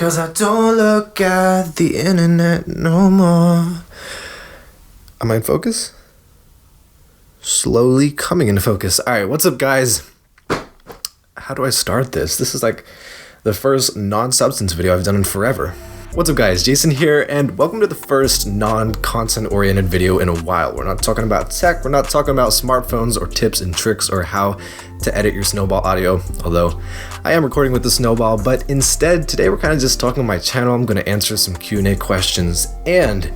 'Cause I don't look at the internet no more. Am I in focus? Slowly coming into focus. Alright, what's up guys? How do I start this? This is like the first non-substance video I've done in forever. What's up guys, Jason here, and welcome to the first non-content oriented video in a while. We're not talking about tech, we're not talking about smartphones or tips and tricks or how to edit your Snowball audio, although I am recording with the Snowball, but instead today we're kind of just talking on my channel. I'm going to answer some Q&A questions, and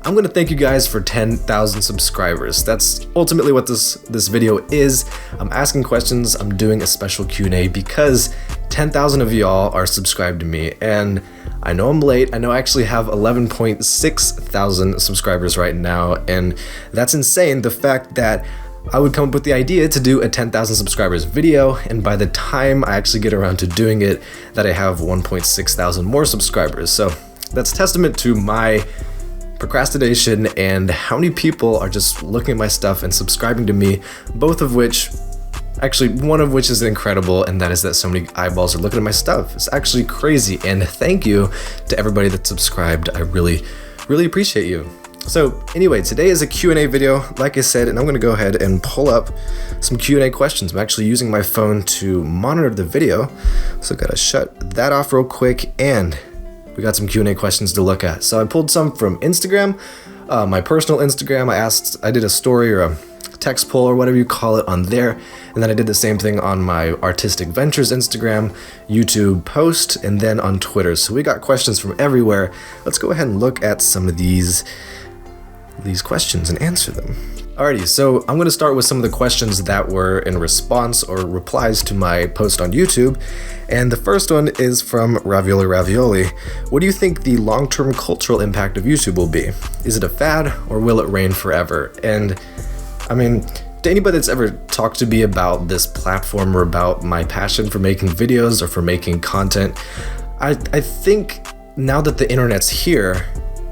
I'm going to thank you guys for 10,000 subscribers. That's ultimately what this video is. I'm asking questions, I'm doing a special Q&A because 10,000 of y'all are subscribed to me, and I know I'm late. I know I actually have 11.6 thousand subscribers right now, and that's insane. The fact that I would come up with the idea to do a 10,000 subscribers video, and by the time I actually get around to doing it, that I have 1.6 thousand more subscribers. So that's testament to my procrastination and how many people are just looking at my stuff and subscribing to me, both of which, actually one of which is incredible, and that is that so many eyeballs are looking at my stuff. It's actually crazy, and thank you to everybody that subscribed. I really appreciate you. So anyway, today is a Q&A video, like I said, and I'm gonna go ahead and pull up some Q&A questions. I'm actually using my phone to monitor the video, so gotta shut that off real quick, and we got some Q&A questions to look at. So I pulled some from Instagram, my personal Instagram. I did a story or a text poll or whatever you call it on there, and then I did the same thing on my Artistic Ventures Instagram, YouTube post, and then on Twitter. So we got questions from everywhere. Let's go ahead and look at some of these questions and answer them. Alrighty, so I'm going to start with some of the questions that were in response or replies to my post on YouTube. And the first one is from Ravioli. What do you think the long-term cultural impact of YouTube will be? Is it a fad or will it reign forever? And I mean, to anybody that's ever talked to me about this platform or about my passion for making videos or for making content, I think now that the internet's here,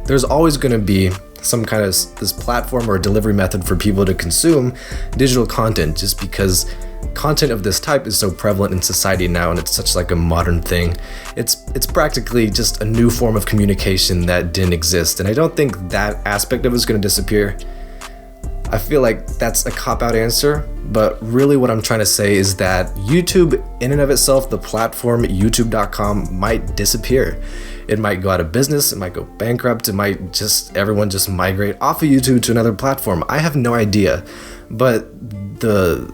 there's always going to be some kind of this platform or delivery method for people to consume digital content, just because content of this type is so prevalent in society now, and it's such like a modern thing. It's practically just a new form of communication that didn't exist, and I don't think that aspect of it is going to disappear. I feel like that's a cop-out answer, but really what I'm trying to say is that YouTube in and of itself, the platform youtube.com, might disappear. It might go out of business, it might go bankrupt, it might just, everyone just migrate off of YouTube to another platform. I have no idea, but the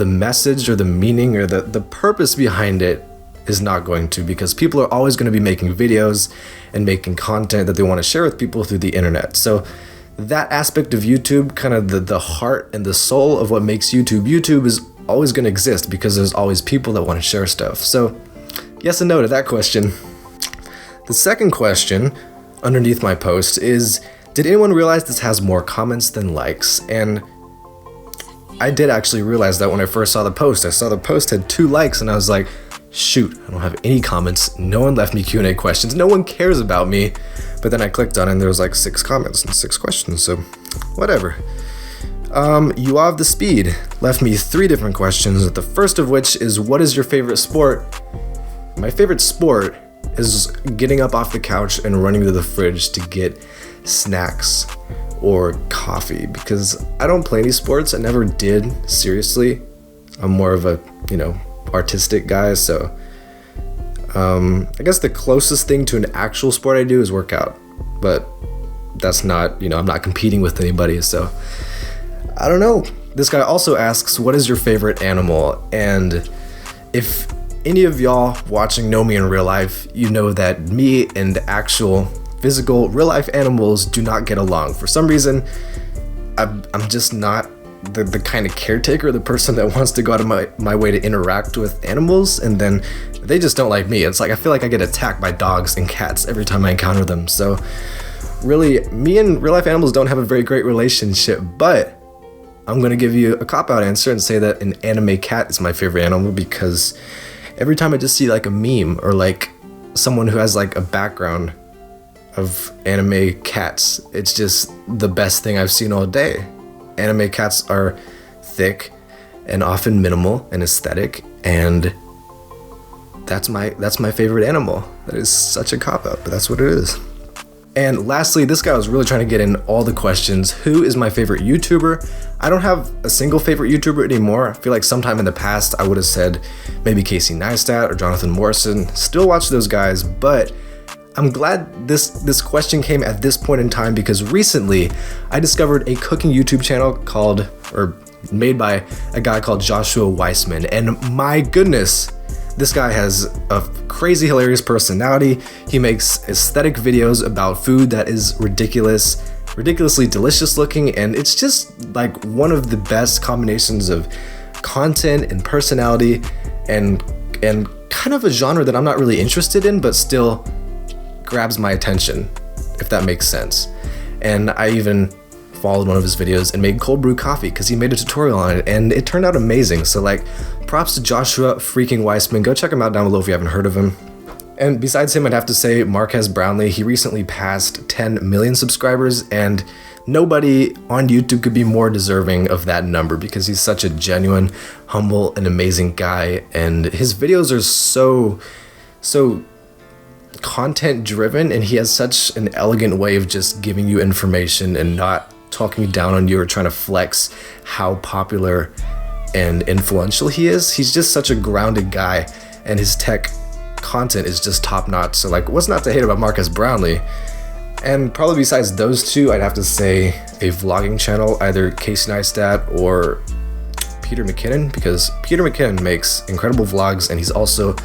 message or the meaning or the purpose behind it is not going to, because people are always going to be making videos and making content that they want to share with people through the internet. So that aspect of YouTube, kind of the heart and the soul of what makes YouTube is always going to exist, because there's always people that want to share stuff. So yes and no to that question. The second question underneath my post is, did anyone realize this has more comments than likes? And I did actually realize that when I first saw the post. I saw the post had 2 likes, and I was like, shoot, I don't have any comments. No one left me Q&A questions. No one cares about me. But then I clicked on it and there was like 6 comments and 6 questions, so whatever. You have the speed left me 3 different questions. The first of which is, what is your favorite sport? My favorite sport is getting up off the couch and running to the fridge to get snacks or coffee, because I don't play any sports. I never did, seriously. I'm more of a, artistic guy, so I guess the closest thing to an actual sport I do is work out, but that's not, I'm not competing with anybody, so I don't know. This guy also asks, what is your favorite animal? And if any of y'all watching know me in real life, you know that me and actual physical real life animals do not get along. For some reason, I'm just not the kind of caretaker, the person that wants to go out of my way to interact with animals, and then they just don't like me. It's like I feel like I get attacked by dogs and cats every time I encounter them. So really, me and real life animals don't have a very great relationship, but I'm gonna give you a cop-out answer and say that an anime cat is my favorite animal, because every time I just see like a meme or like someone who has like a background of anime cats, it's just the best thing I've seen all day. Anime cats are thick and often minimal and aesthetic, and that's my favorite animal. That is such a cop-out, but that's what it is. And lastly, this guy was really trying to get in all the questions. Who is my favorite YouTuber? I don't have a single favorite YouTuber anymore. I feel like sometime in the past I would have said maybe Casey Neistat or Jonathan Morrison. Still watch those guys, but I'm glad this question came at this point in time, because recently I discovered a cooking YouTube channel made by a guy called Joshua Weissman, and my goodness, this guy has a crazy hilarious personality. He makes aesthetic videos about food that is ridiculously delicious looking, and it's just like one of the best combinations of content and personality and kind of a genre that I'm not really interested in, but still grabs my attention, if that makes sense. And I even followed one of his videos and made cold brew coffee because he made a tutorial on it, and it turned out amazing. So like, props to Joshua freaking Weissman. Go check him out down below if you haven't heard of him. And besides him, I'd have to say Marques Brownlee. He recently passed 10 million subscribers, and nobody on YouTube could be more deserving of that number, because he's such a genuine, humble, and amazing guy, and his videos are so content driven, and he has such an elegant way of just giving you information and not talking down on you or trying to flex how popular and influential he is. He's just such a grounded guy, and his tech content is just top notch. So like, what's not to hate about Marques Brownlee? And probably besides those two, I'd have to say a vlogging channel, either Casey Neistat or Peter McKinnon, because Peter McKinnon makes incredible vlogs, and he's also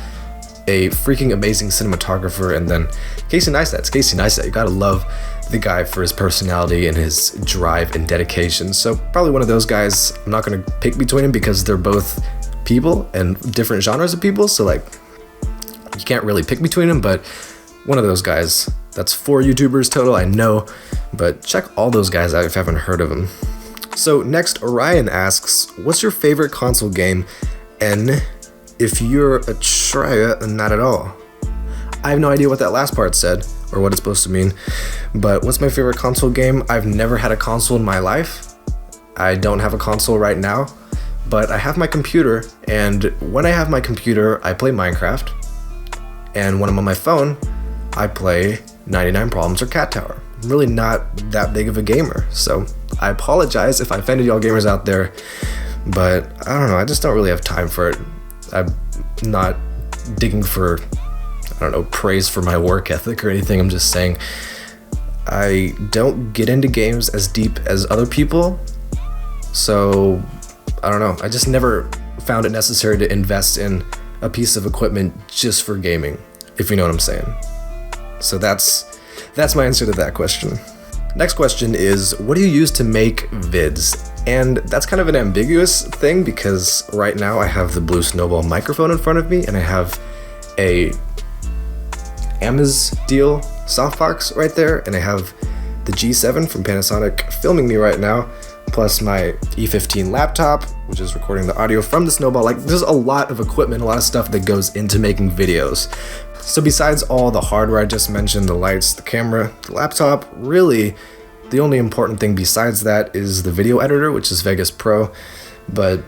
a freaking amazing cinematographer. And then Casey Neistat's Casey Neistat. You gotta love the guy for his personality and his drive and dedication. So probably one of those guys. I'm not gonna pick between them because they're both people and different genres of people, so like, you can't really pick between them, but one of those guys. That's 4 YouTubers total, I know, but check all those guys out if you haven't heard of them. So next, Orion asks, what's your favorite console game, and if you're a trier, not at all? I have no idea what that last part said or what it's supposed to mean, but what's my favorite console game? I've never had a console in my life. I don't have a console right now, but I have my computer, and when I have my computer, I play Minecraft, and when I'm on my phone, I play 99 Problems or Cat Tower. I'm really not that big of a gamer, so I apologize if I offended y'all gamers out there, but I don't know, I just don't really have time for it. I'm not digging for, I don't know, praise for my work ethic or anything. I'm just saying I don't get into games as deep as other people, so I don't know. I just never found it necessary to invest in a piece of equipment just for gaming, if you know what I'm saying. So that's my answer to that question. Next question is, what do you use to make vids? And that's kind of an ambiguous thing, because right now I have the Blue Snowball microphone in front of me, and I have a Amazdeal softbox right there, and I have the G7 from Panasonic filming me right now, plus my E15 laptop, which is recording the audio from the Snowball. Like, there's a lot of equipment, a lot of stuff that goes into making videos. So besides all the hardware I just mentioned, the lights, the camera, the laptop, really the only important thing besides that is the video editor, which is Vegas Pro. But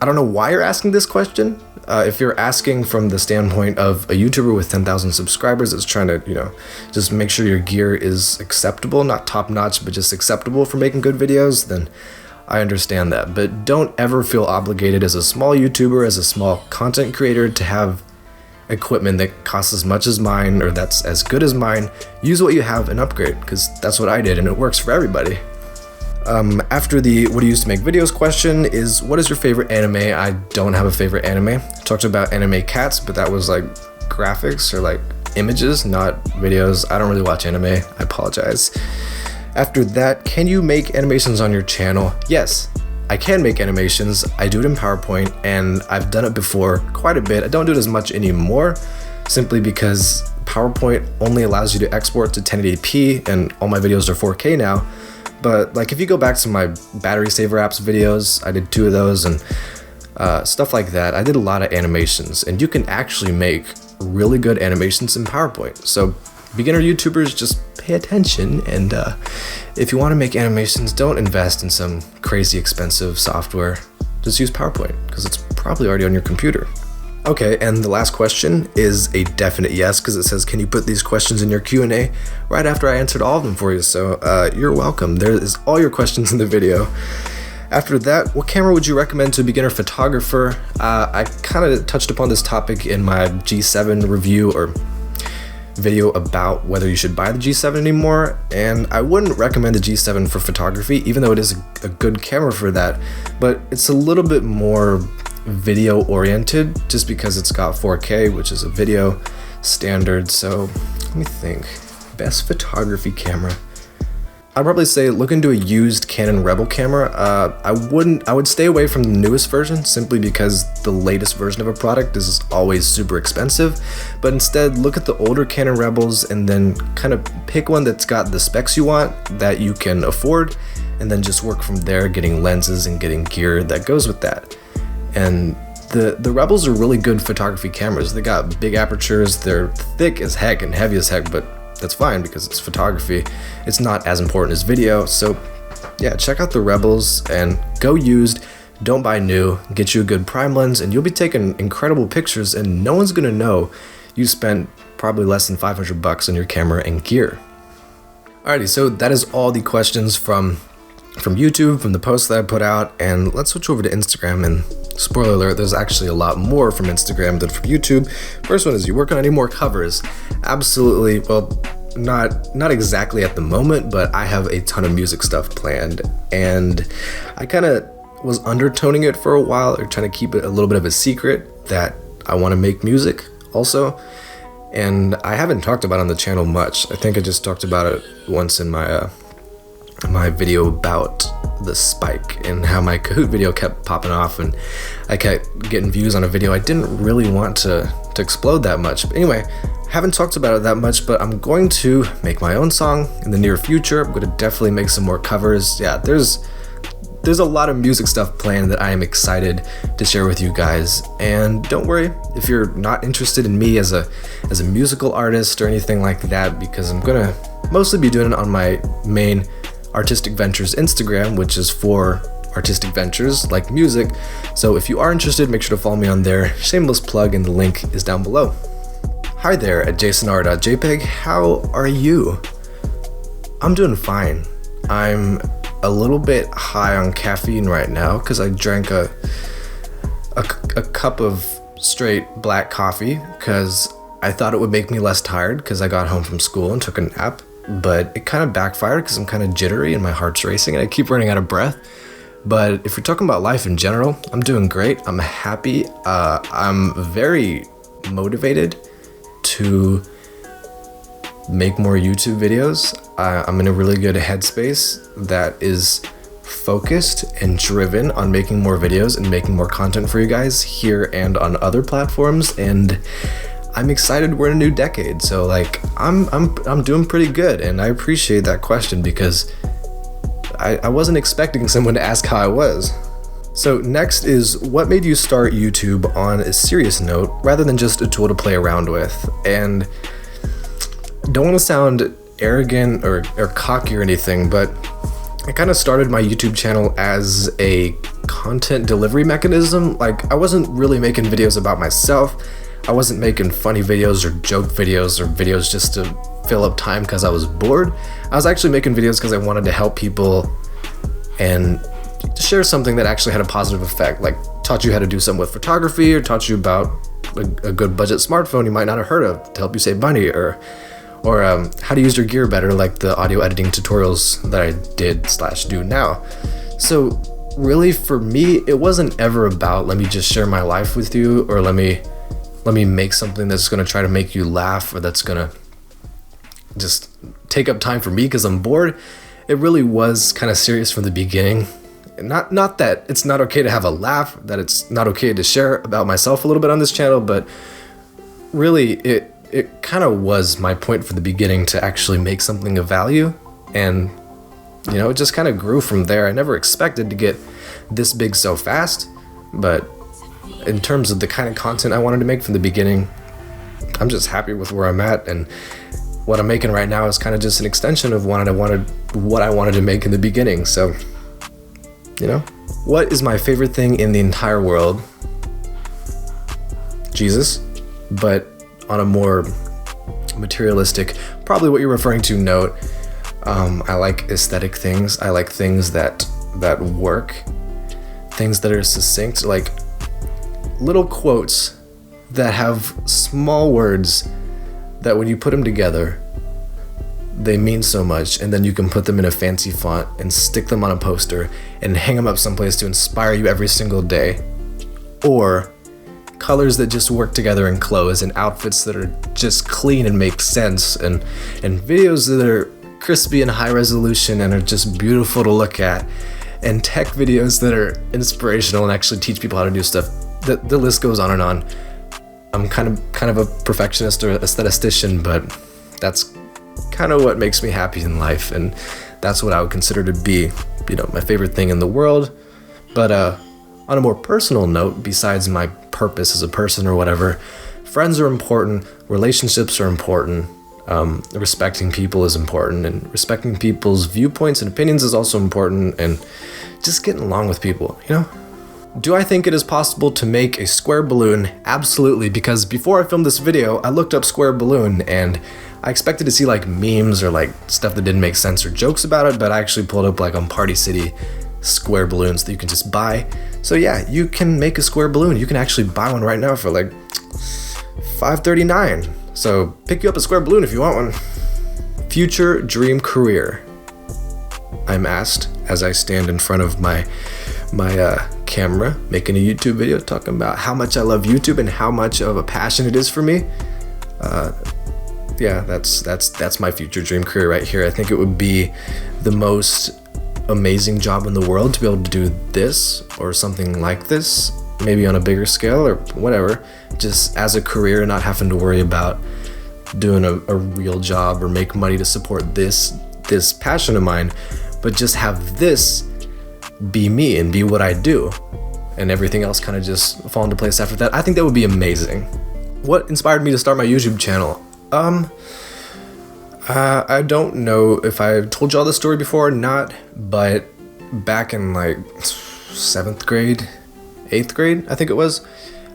I don't know why you're asking this question. If you're asking from the standpoint of a YouTuber with 10,000 subscribers that's trying to, just make sure your gear is acceptable, not top notch, but just acceptable for making good videos, then I understand that. But don't ever feel obligated as a small YouTuber, as a small content creator, to have equipment that costs as much as mine or that's as good as mine. Use what you have and upgrade, because that's what I did, and it works for everybody. After the what do you use to make videos question is, what is your favorite anime? I don't have a favorite anime. I talked about anime cats, but that was like graphics or like images, not videos. I don't really watch anime. I apologize. After that, can you make animations on your channel? Yes, I can make animations. I do it in PowerPoint, and I've done it before quite a bit. I don't do it as much anymore, simply because PowerPoint only allows you to export to 1080p, and all my videos are 4K now. But like, if you go back to my battery saver apps videos, I did 2 of those, and stuff like that. I did a lot of animations, and you can actually make really good animations in PowerPoint. So beginner YouTubers, just pay attention, and if you want to make animations, don't invest in some crazy expensive software. Just use PowerPoint, because it's probably already on your computer. Okay, and the last question is a definite yes, because it says, can you put these questions in your Q&A right after I answered all of them for you? So you're welcome. There is all your questions in the video. After that, what camera would you recommend to a beginner photographer? I kind of touched upon this topic in my G7 review or video about whether you should buy the G7 anymore, and I wouldn't recommend the G7 for photography, even though it is a good camera for that, but it's a little bit more video oriented just because it's got 4K, which is a video standard. So let me think. Best photography camera. I'd probably say look into a used Canon Rebel camera. I would stay away from the newest version simply because the latest version of a product is always super expensive, but instead look at the older Canon Rebels and then kind of pick one that's got the specs you want that you can afford, and then just work from there, getting lenses and getting gear that goes with that. And the Rebels are really good photography cameras. They got big apertures, they're thick as heck and heavy as heck, but that's fine because it's photography. It's not as important as video. So yeah, check out the Rebels and go used. Don't buy new. Get you a good prime lens and you'll be taking incredible pictures, and no one's gonna know you spent probably less than $500 on your camera and gear. Alrighty, so that is all the questions from YouTube, from the posts that I put out, and let's switch over to Instagram. And spoiler alert, there's actually a lot more from Instagram than from YouTube. First one is, you working on any more covers? Absolutely. Well, not exactly at the moment, but I have a ton of music stuff planned, and I kind of was undertoning it for a while, or trying to keep it a little bit of a secret that I want to make music also. And I haven't talked about it on the channel much. I think I just talked about it once in my my video about the spike and how my Kahoot video kept popping off and I kept getting views on a video I didn't really want to explode that much. But anyway, haven't talked about it that much, but I'm going to make my own song in the near future. I'm going to definitely make some more covers. Yeah, there's a lot of music stuff planned that I am excited to share with you guys. And don't worry if you're not interested in me as a musical artist or anything like that, because I'm gonna mostly be doing it on my main Artistic Ventures Instagram, which is for artistic ventures like music. So if you are interested, make sure to follow me on there. Shameless plug, and the link is down below. Hi there at jasonr.jpg. How are you? I'm doing fine. I'm a little bit high on caffeine right now because I drank a cup of straight black coffee because I thought it would make me less tired because I got home from school and took a nap. But it kind of backfired because I'm kind of jittery and my heart's racing and I keep running out of breath. But if you're talking about life in general, I'm doing great. I'm happy. I'm very motivated to make more YouTube videos. I'm in a really good headspace that is focused and driven on making more videos and making more content for you guys here and on other platforms. And I'm excited. We're in a new decade, so like I'm doing pretty good, and I appreciate that question because I wasn't expecting someone to ask how I was. So next is, what made you start YouTube on a serious note rather than just a tool to play around with? And don't want to sound arrogant or cocky or anything, but I kind of started my YouTube channel as a content delivery mechanism. Like, I wasn't really making videos about myself. I wasn't making funny videos or joke videos or videos just to fill up time because I was bored. I was actually making videos because I wanted to help people and share something that actually had a positive effect, like taught you how to do something with photography, or taught you about a good budget smartphone you might not have heard of to help you save money, or how to use your gear better, like the audio editing tutorials that I did/do now. So really for me, it wasn't ever about let me just share my life with you, or let me make something that's going to try to make you laugh, or that's going to just take up time for me because I'm bored. It really was kind of serious from the beginning. Not that it's not okay to have a laugh, that it's not okay to share about myself a little bit on this channel, but really it kind of was my point from the beginning to actually make something of value. And you know, it just kind of grew from there. I never expected to get this big so fast, but in terms of the kind of content I wanted to make from the beginning, I'm just happy with where I'm at, and what I'm making right now is kind of just an extension of what I wanted to make in the beginning. So, you know, what is my favorite thing in the entire world? G7. Jesus, but on a more materialistic, probably what you're referring to, note. I like aesthetic things. I like things that work, things that are succinct, like little quotes that have small words that when you put them together, they mean so much, and then you can put them in a fancy font and stick them on a poster and hang them up someplace to inspire you every single day. Or colors that just work together in clothes, and outfits that are just clean and make sense, and videos that are crispy and high resolution and are just beautiful to look at, and tech videos that are inspirational and actually teach people how to do stuff. The list goes on and on. I'm kind of a perfectionist or aesthetician, but that's kind of what makes me happy in life, and that's what I would consider to be, my favorite thing in the world. But on a more personal note, besides my purpose as a person or whatever, friends are important, relationships are important, respecting people is important, and respecting people's viewpoints and opinions is also important, and just getting along with people, Do I think it is possible to make a square balloon? Absolutely, because before I filmed this video, I looked up square balloon, and I expected to see like memes or like stuff that didn't make sense or jokes about it, but I actually pulled up like on Party City square balloons that you can just buy. So yeah, you can make a square balloon. You can actually buy one right now for like $5.39. So pick you up a square balloon if you want one. Future dream career. I'm asked as I stand in front of my camera making a YouTube video talking about how much I love YouTube and how much of a passion it is for me. Yeah, that's my future dream career right here. I think it would be the most amazing job in the world to be able to do this or something like this, maybe on a bigger scale or whatever, just as a career, not having to worry about doing a real job or make money to support this passion of mine, but just have this be me and be what I do, and everything else kind of just fall into place after that. I think that would be amazing. What inspired me to start my YouTube channel? I don't know if I've told y'all this story before or not, but back in like 7th grade, 8th grade, I think it was,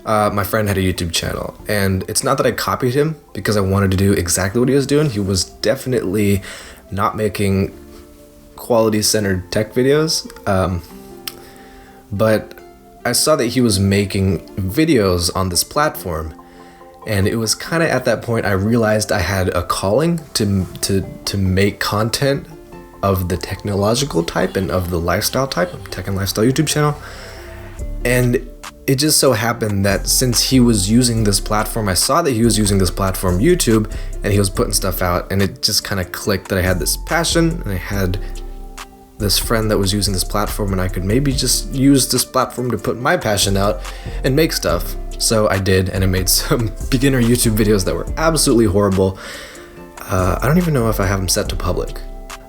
my friend had a YouTube channel, and it's not that I copied him because I wanted to do exactly what he was doing. He was definitely not making quality-centered tech videos, but I saw that he was making videos on this platform, and it was kind of at that point I realized I had a calling to make content of the technological type and of the lifestyle type, of tech and lifestyle YouTube channel. And it just so happened that since he was using this platform, I saw that he was using this platform, YouTube, and he was putting stuff out, and it just kind of clicked that I had this passion, and I had this friend that was using this platform, and I could maybe just use this platform to put my passion out and make stuff. So I did, and I made some beginner YouTube videos that were absolutely horrible. I don't even know if I have them set to public,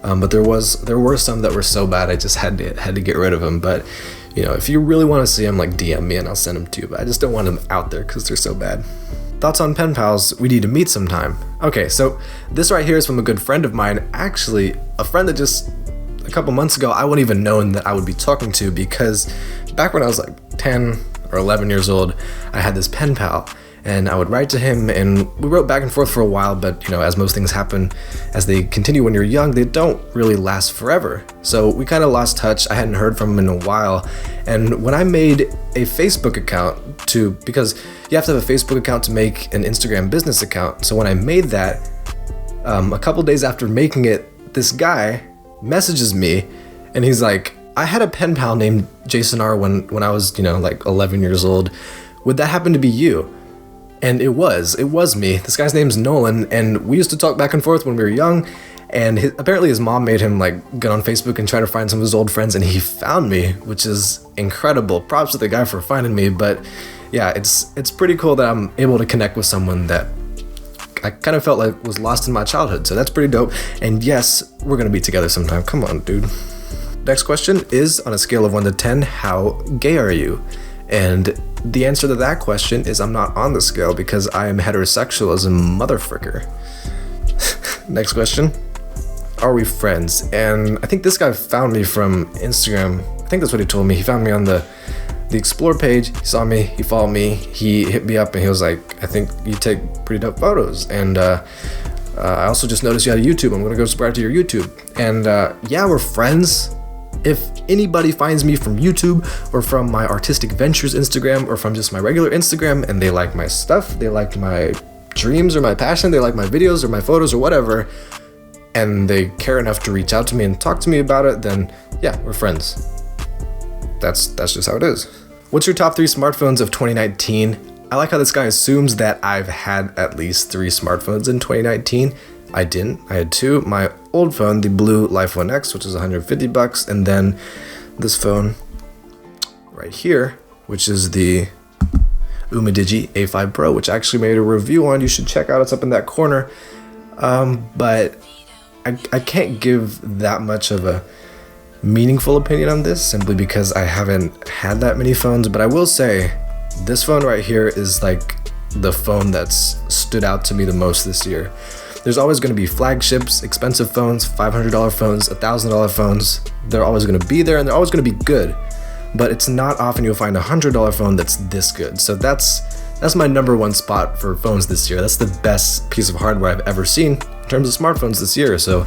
but there were some that were so bad I just had to get rid of them. But if you really want to see them, like DM me and I'll send them to you. But I just don't want them out there because they're so bad. Thoughts on pen pals? We need to meet sometime. Okay, so this right here is from a good friend of mine, actually a friend that just a couple months ago I wouldn't even known that I would be talking to, because back when I was like 10 or 11 years old, I had this pen pal, and I would write to him, and we wrote back and forth for a while, but as most things happen, as they continue when you're young, they don't really last forever. So we kind of lost touch. I hadn't heard from him in a while, and when I made a Facebook account because you have to have a Facebook account to make an Instagram business account, so when I made that, a couple days after making it, this guy messages me, and he's like, I had a pen pal named Jason R when I was, like 11 years old. Would that happen to be you? And it was me. This guy's name's Nolan, and we used to talk back and forth when we were young, and apparently his mom made him like get on Facebook and try to find some of his old friends, and he found me, which is incredible. Props to the guy for finding me. But yeah, it's pretty cool that I'm able to connect with someone that I kind of felt like was lost in my childhood. So that's pretty dope. And yes, we're gonna be together sometime. Come on, dude. Next question is, on a scale of 1 to 10, how gay are you? And the answer to that question is I'm not on the scale, because I am heterosexual as a motherfricker. Next question. Are we friends? And I think this guy found me from Instagram. I think that's what he told me. He found me on the the explore page. He saw me, he followed me, he hit me up and he was like, I think you take pretty dope photos, and I also just noticed you had a YouTube. I'm gonna go subscribe to your YouTube. And yeah, we're friends. If anybody finds me from YouTube or from my Artistic Ventures Instagram or from just my regular Instagram and they like my stuff, they like my dreams or my passion, they like my videos or my photos or whatever, and they care enough to reach out to me and talk to me about it, then yeah, we're friends. That's just how it is. What's your top 3 smartphones of 2019? I like how this guy assumes that I've had at least 3 smartphones in 2019. I didn't. I had 2. My old phone, the blue Life 1X, which is $150, and then this phone right here, which is the Umidigi A5 Pro, which I actually made a review on. You should check out. It's up in that corner. But I can't give that much of a meaningful opinion on this simply because I haven't had that many phones. But I will say this phone right here is like the phone that's stood out to me the most this year. There's always going to be flagships, expensive phones, $500 phones, $1,000 phones. They're always going to be there and they're always going to be good. But it's not often you'll find a $100 phone that's this good. So that's my number one spot for phones this year. That's the best piece of hardware I've ever seen in terms of smartphones this year. So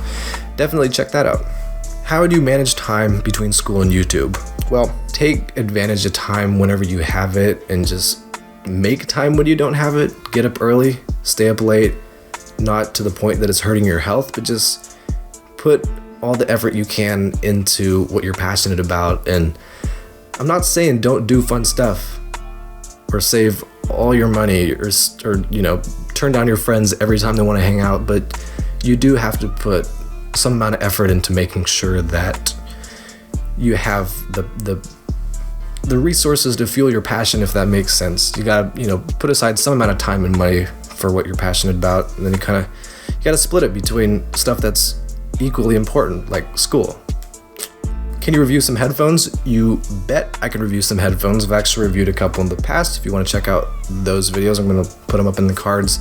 definitely check that out. How do you manage time between school and YouTube? Well, take advantage of time whenever you have it and just make time when you don't have it. Get up early, stay up late. Not to the point that it's hurting your health, but just put all the effort you can into what you're passionate about. And I'm not saying don't do fun stuff or save all your money or turn down your friends every time they want to hang out, but you do have to put some amount of effort into making sure that you have the resources to fuel your passion, if that makes sense. You gotta put aside some amount of time and money for what you're passionate about, and then you gotta split it between stuff that's equally important, like school. Can you review some headphones? You bet I can review some headphones. I've actually reviewed a couple in the past. If you want to check out those videos, I'm gonna put them up in the cards.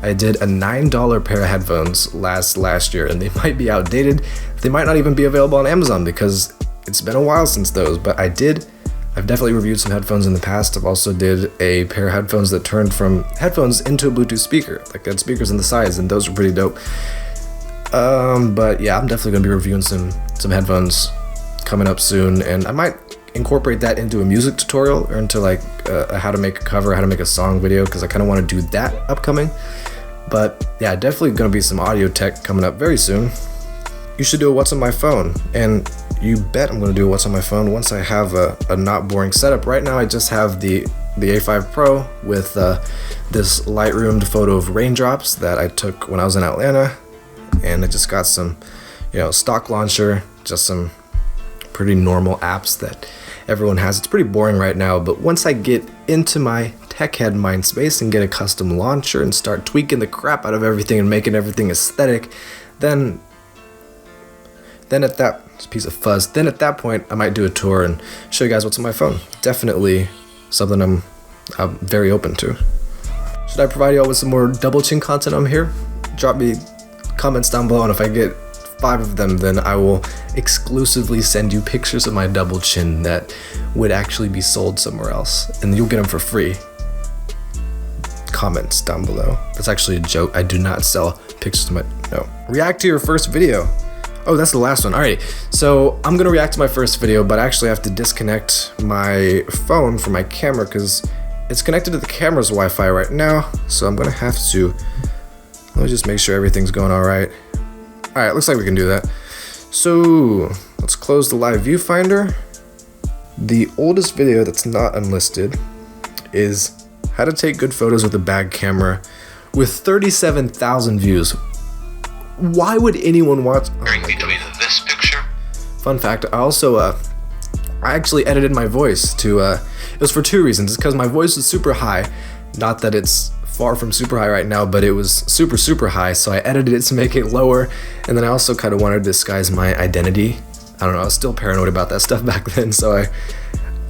I did a $9 pair of headphones last year, and they might be outdated. They might not even be available on Amazon because it's been a while since those, but I've definitely reviewed some headphones in the past. I've also did a pair of headphones that turned from headphones into a Bluetooth speaker. Like, they had speakers on the sides, and those were pretty dope. But yeah, I'm definitely gonna be reviewing some headphones coming up soon, and I might incorporate that into a music tutorial or into like a how to make a cover, how to make a song video, because I kind of want to do that upcoming. But yeah, definitely gonna be some audio tech coming up very soon. You should do a what's on my phone, and you bet I'm gonna do a what's on my phone once I have a not boring setup. Right now I just have the A5 Pro with this Lightroom photo of raindrops that I took when I was in Atlanta, and I just got some stock launcher, just some pretty normal apps that everyone has. It's pretty boring right now, but once I get into my tech head mind space and get a custom launcher and start tweaking the crap out of everything and making everything aesthetic, then at that piece of fuzz, then at that point I might do a tour and show you guys what's on my phone. Definitely something I'm very open to. Should I provide you all with some more double chin content on here? Drop me comments down below, and if I get 5 of them, then I will exclusively send you pictures of my double chin that would actually be sold somewhere else, and you'll get them for free. Comments down below. That's actually a joke. I do not sell pictures of no. React to your first video. Oh, that's the last one. Alright, so I'm gonna react to my first video, but I actually have to disconnect my phone from my camera because it's connected to the camera's Wi-Fi right now. So I'm gonna have to, let me just make sure everything's going alright. Alright, looks like we can do that. So let's close the live viewfinder. The oldest video that's not unlisted is how to take good photos with a bag camera with 37,000 views. Why would anyone watch? This picture. Fun fact, I actually edited my voice to, it was for 2 reasons. It's because my voice was super high. Not that it's far from super high right now, but it was super high, so I edited it to make it lower, and then I also kind of wanted to disguise my identity. I don't know, I was still paranoid about that stuff back then, so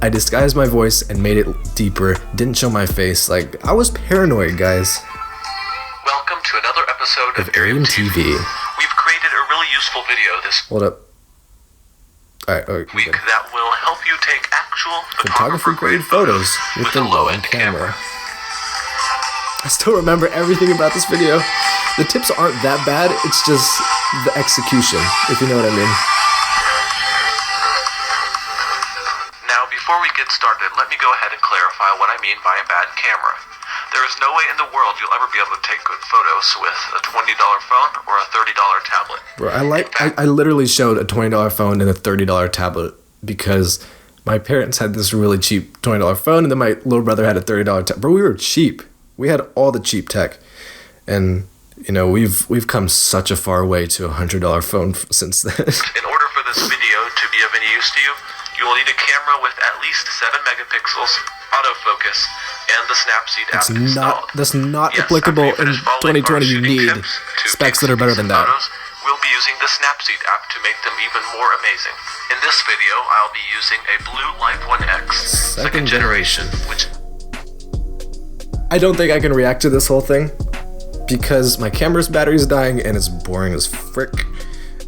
I disguised my voice and made it deeper, didn't show my face. Like, I was paranoid, guys. Welcome to another episode of Arium TV. We've created a really useful video Hold up. Alright, week that will help you take actual photography-grade photos with the low-end camera. I still remember everything about this video. The tips aren't that bad, it's just the execution, if you know what I mean. Now, before we get started, let me go ahead and clarify what I mean by a bad camera. There is no way in the world you'll ever be able to take good photos with a $20 phone or a $30 tablet. Bro, I literally showed a $20 phone and a $30 tablet because my parents had this really cheap $20 phone and then my little brother had a $30 tablet. Bro, we were cheap. We had all the cheap tech. And, you know, we've come such a far way to a $100 phone since then. In order for this video to be of any use to you, you will need a camera with at least 7 megapixels, autofocus, and the Snapseed app installed. That's not Yes, applicable after you in finish following 2020. You our need shooting tips to specs take that are better than that. photos, we'll be using the Snapseed app to make them even more amazing. In this video, I'll be using a Blue Life 1X second generation, which I don't think I can react to this whole thing because my camera's battery's dying and it's boring as frick.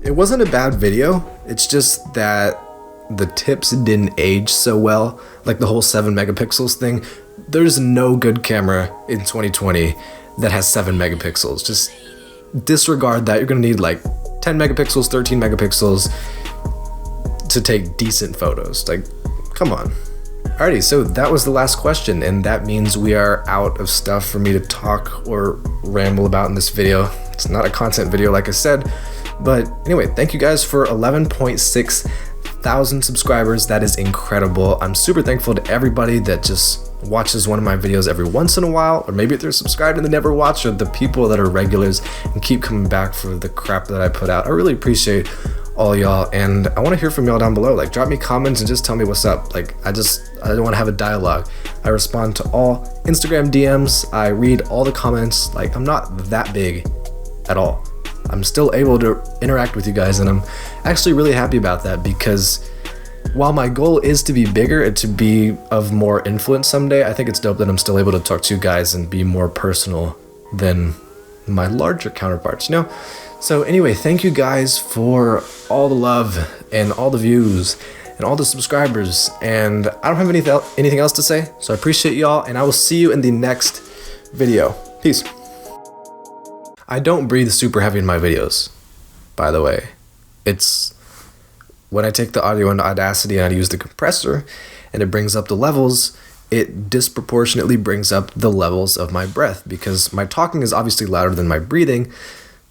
It wasn't a bad video, it's just that the tips didn't age so well, like the whole 7 megapixels thing. There's no good camera in 2020 that has 7 megapixels. Just disregard that. You're gonna need like 10 megapixels, 13 megapixels to take decent photos. Like, come on. Alrighty, so that was the last question, and that means we are out of stuff for me to talk or ramble about in this video. It's not a content video, like I said, but anyway, thank you guys for 11.6 thousand subscribers. That is incredible. I'm super thankful to everybody that just watches one of my videos every once in a while, or maybe if they're subscribed and they never watch, or the people that are regulars and keep coming back for the crap that I put out. I really appreciate all y'all, and I want to hear from y'all down below. Like, drop me comments and just tell me what's up. Like, I don't want to have a dialogue. I respond to all Instagram DMs. I read all the comments. Like, I'm not that big at all. I'm still able to interact with you guys, and I'm actually really happy about that, because while my goal is to be bigger and to be of more influence someday, I think it's dope that I'm still able to talk to you guys and be more personal than my larger counterparts, you know? So anyway, thank you guys for all the love and all the views and all the subscribers, and I don't have anything else to say, so I appreciate y'all, and I will see you in the next video. Peace. I don't breathe super heavy in my videos, by the way. It's when I take the audio into Audacity and I use the compressor and it brings up the levels, it disproportionately brings up the levels of my breath, because my talking is obviously louder than my breathing.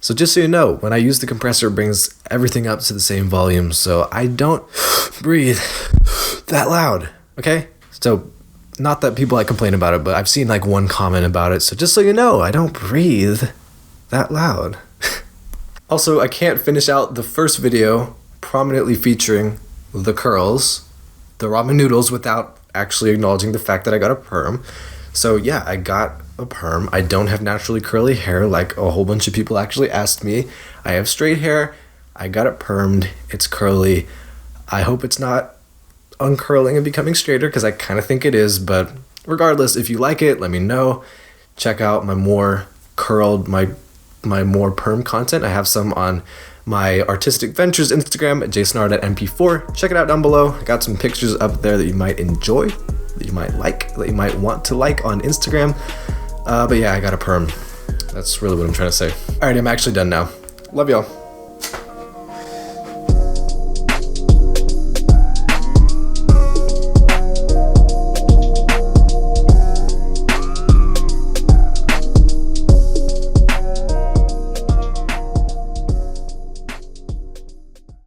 So just so you know, when I use the compressor, it brings everything up to the same volume, so I don't breathe that loud, okay? So not that people like complain about it, but I've seen like one comment about it, so just so you know, I don't breathe that loud. Also, I can't finish out the first video prominently featuring the curls, the ramen noodles, without actually acknowledging the fact that I got a perm. So yeah, I got a perm. I don't have naturally curly hair like a whole bunch of people actually asked me. I have straight hair. I got it permed. It's curly. I hope it's not uncurling and becoming straighter, because I kind of think it is, but regardless, if you like it, let me know. Check out my more curled, my more perm content. I have some on my Artistic Ventures Instagram at jasonart@mp4. Check it out down below. I got some pictures up there that you might enjoy, that you might like, that you might want to like on Instagram. But yeah, I got a perm. That's really what I'm trying to say. Alright, I'm actually done now. Love y'all.